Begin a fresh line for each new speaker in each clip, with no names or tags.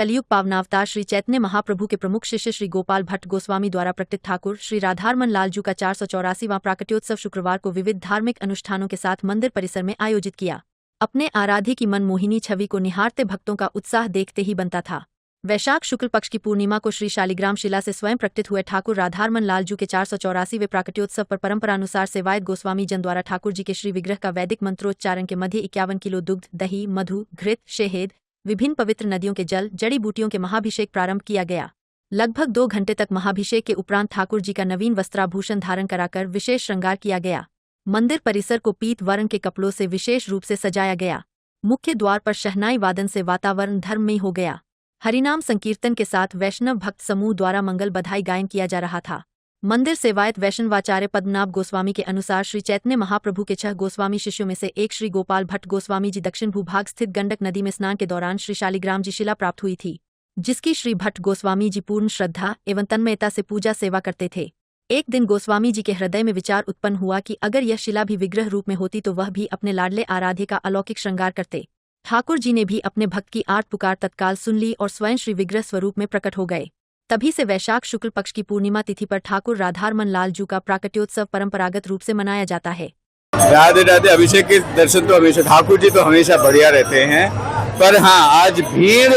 कलयुग पावनावतार श्री चैतन्य महाप्रभु के प्रमुख शिष्य श्री गोपाल भट्ट गोस्वामी द्वारा प्रकटित ठाकुर श्री राधारमण लालजू का 484वां प्राकट्योत्सव शुक्रवार को विविध धार्मिक अनुष्ठानों के साथ मंदिर परिसर में आयोजित किया। अपने आराध्य की मनमोहिनी छवि को निहारते भक्तों का उत्साह देखते ही बनता था। वैशाख शुक्ल पक्ष की पूर्णिमा को श्री शालिग्राम शिला से स्वयं प्रकटित हुए ठाकुर राधारमण लालजू के 484वें प्राकट्योत्सव पर परंपरानुसार सेवायत गोस्वामी जन द्वारा ठाकुर जी के श्री विग्रह का वैदिक मंत्रोच्चारण के मध्य 51 किलो दुग्ध, दही, मधु, घृत, शहद, विभिन्न पवित्र नदियों के जल, जड़ी बूटियों के महाभिषेक प्रारंभ किया गया। लगभग 2 घंटे तक महाभिषेक के उपरांत ठाकुर जी का नवीन वस्त्राभूषण धारण कराकर विशेष श्रृंगार किया गया। मंदिर परिसर को पीत वर्ण के कपड़ों से विशेष रूप से सजाया गया। मुख्य द्वार पर शहनाई वादन से वातावरण धर्ममय हो गया। हरिनाम संकीर्तन के साथ वैष्णव भक्त समूह द्वारा मंगल बधाई गायन किया जा रहा था। मंदिर सेवायत वैष्णवाचार्य पद्मनाभ गोस्वामी के अनुसार श्री चैतन्य महाप्रभु के 6 गोस्वामी शिष्यों में से एक श्री गोपाल भट्ट गोस्वामी जी दक्षिण भूभाग स्थित गंडक नदी में स्नान के दौरान श्री शालिग्राम जी शिला प्राप्त हुई थी, जिसकी श्री भट्ट गोस्वामी जी पूर्ण श्रद्धा एवं तन्मयता से पूजा सेवा करते थे। एक दिन गोस्वामी जी के हृदय में विचार उत्पन्न हुआ कि अगर यह शिला भी विग्रह रूप में होती तो वह भी अपने लाडले आराध्य का अलौकिक श्रृंगार करते। ठाकुर जी ने भी अपने भक्त की आर्त पुकार तत्काल सुन ली और स्वयं श्री विग्रह स्वरूप में प्रकट हो गए। तभी से वैशाख शुक्ल पक्ष की पूर्णिमा तिथि पर ठाकुर राधारमण लालजू का प्राकट्योत्सव परंपरागत रूप से मनाया जाता है।
राधे राधे। अभिषेक के दर्शन तो हमेशा ठाकुर जी तो हमेशा बढ़िया रहते हैं, पर हाँ आज भीड़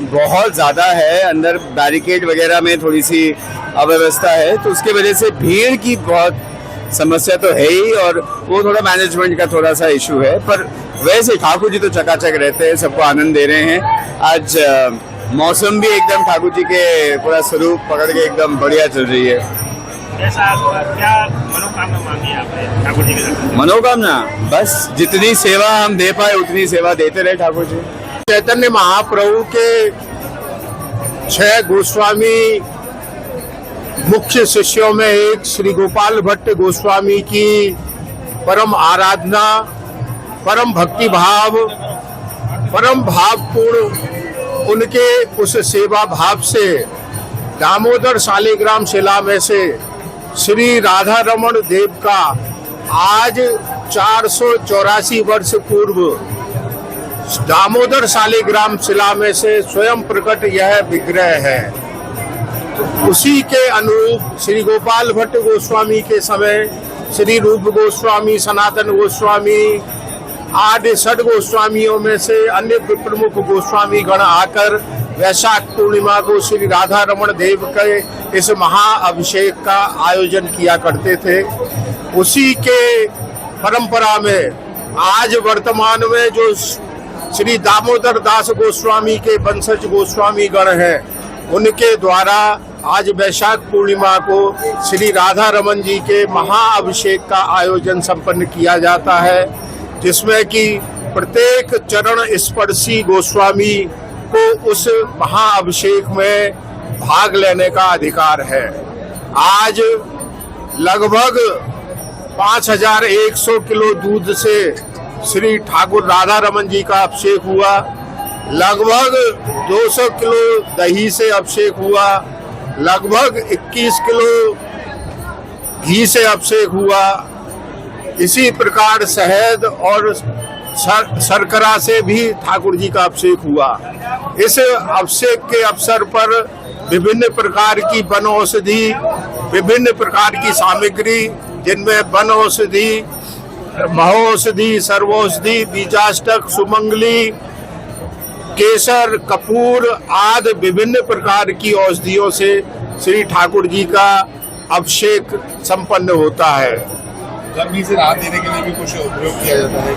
बहुत ज्यादा है। अंदर बैरिकेड वगैरह में थोड़ी सी अव्यवस्था है, तो उसके वजह से भीड़ की बहुत समस्या तो है ही, और वो थोड़ा मैनेजमेंट का थोड़ा सा इशू है। पर वैसे ठाकुर जी तो चकाचक रहते हैं, सबको आनंद दे रहे हैं। आज मौसम भी एकदम ठाकुर जी के पूरा स्वरूप पकड़ के एकदम बढ़िया चल रही है।
ऐसा क्या मनोकामना मांगी आपने ठाकुर जी के?
मनोकामना बस जितनी सेवा हम दे पाए उतनी सेवा देते रहे ठाकुर जी।
चैतन्य महाप्रभु के 6 गोस्वामी मुख्य शिष्यों में एक श्री गोपाल भट्ट गोस्वामी की परम आराधना, परम भक्ति भाव, परम भावपूर्ण उनके उस सेवा भाव से दामोदर शालिग्राम शिला में से श्री राधारमण देव का आज 484 वर्ष पूर्व दामोदर शालिग्राम शिला में से स्वयं प्रकट यह विग्रह है। तो उसी के अनुरूप श्री गोपाल भट्ट गोस्वामी के समय श्री रूप गोस्वामी, सनातन गोस्वामी आदि 6 गोस्वामियों में से अन्य प्रमुख गोस्वामी गण आकर वैशाख पूर्णिमा को श्री राधारमण देव के इस महाअभिषेक का आयोजन किया करते थे। उसी के परंपरा में आज वर्तमान में जो श्री दामोदर दास गोस्वामी के वंशज गोस्वामी गण हैं, उनके द्वारा आज वैशाख पूर्णिमा को श्री राधारमण जी के महाअभिषेक का आयोजन संपन्न किया जाता है, जिसमें कि प्रत्येक चरण स्पर्शी गोस्वामी को उस महाअभिषेक में भाग लेने का अधिकार है। आज लगभग 5100 किलो दूध से श्री ठाकुर राधारमण जी का अभिषेक हुआ, लगभग 200 किलो दही से अभिषेक हुआ, लगभग 21 किलो घी से अभिषेक हुआ। इसी प्रकार शहद और शर्करा से भी ठाकुर जी का अभिषेक हुआ। इस अभिषेक के अवसर पर विभिन्न प्रकार की वन औषधि, विभिन्न प्रकार की सामग्री, जिनमें वन औषधि, महौषधि, सर्वौषधि, बीजाष्टक, सुमंगली, केसर, कपूर आदि विभिन्न प्रकार की औषधियों से श्री ठाकुर जी का अभिषेक संपन्न होता है।
गर्मी से राहत देने के लिए भी कुछ उपयोग किया जाता है।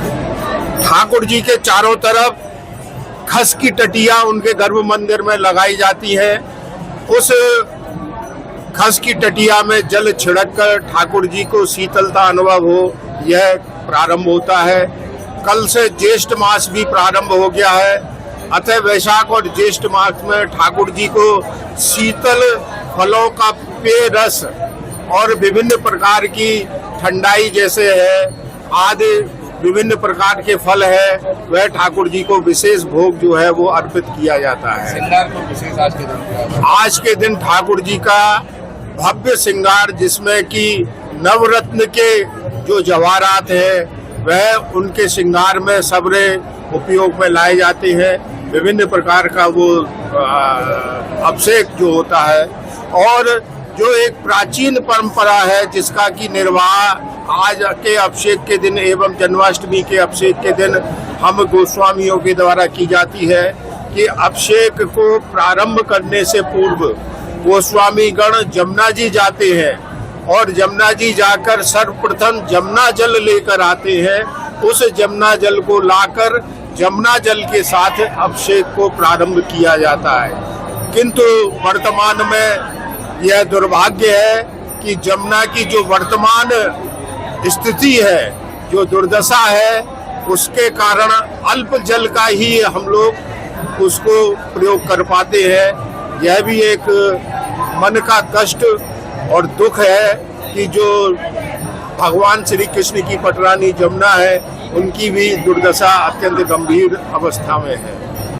ठाकुर जी के चारों तरफ खस की टटिया उनके गर्भ मंदिर में लगाई जाती है। उस खस की टटिया में जल छिड़क कर ठाकुर जी को शीतलता अनुभव हो, यह प्रारंभ होता है। कल से ज्येष्ठ मास भी प्रारंभ हो गया है, अतः वैशाख और ज्येष्ठ मास में ठाकुर जी को शीतल फलों का पेय रस और विभिन्न प्रकार की ठंडाई जैसे है आदि विभिन्न प्रकार के फल है, वह ठाकुर जी को विशेष भोग जो है वो अर्पित किया जाता है।
श्रृंगार को विशेष
आज के दिन ठाकुर जी का भव्य श्रृंगार, जिसमें कि नवरत्न के जो जवाहरात है वह उनके श्रृंगार में सबरे उपयोग में लाए जाते हैं। विभिन्न प्रकार का वो अभिषेक जो होता है, और जो एक प्राचीन परंपरा है जिसका कि निर्वाह आज के अभिषेक के दिन एवं जन्माष्टमी के अभिषेक के दिन हम गोस्वामियों के द्वारा की जाती है कि अभिषेक को प्रारंभ करने से पूर्व गोस्वामी गण जमुना जी जाते हैं और जमुना जी जाकर सर्वप्रथम जमुना जल लेकर आते हैं। उस जमुना जल को लाकर जमुना जल के साथ अभिषेक को प्रारंभ किया जाता है। किंतु वर्तमान में यह दुर्भाग्य है कि जमुना की जो वर्तमान स्थिति है, जो दुर्दशा है, उसके कारण अल्प जल का ही हम लोग उसको प्रयोग कर पाते हैं। यह भी एक मन का कष्ट और दुख है कि जो भगवान श्री कृष्ण की पटरानी जमुना है, उनकी भी दुर्दशा अत्यंत गंभीर अवस्था में है।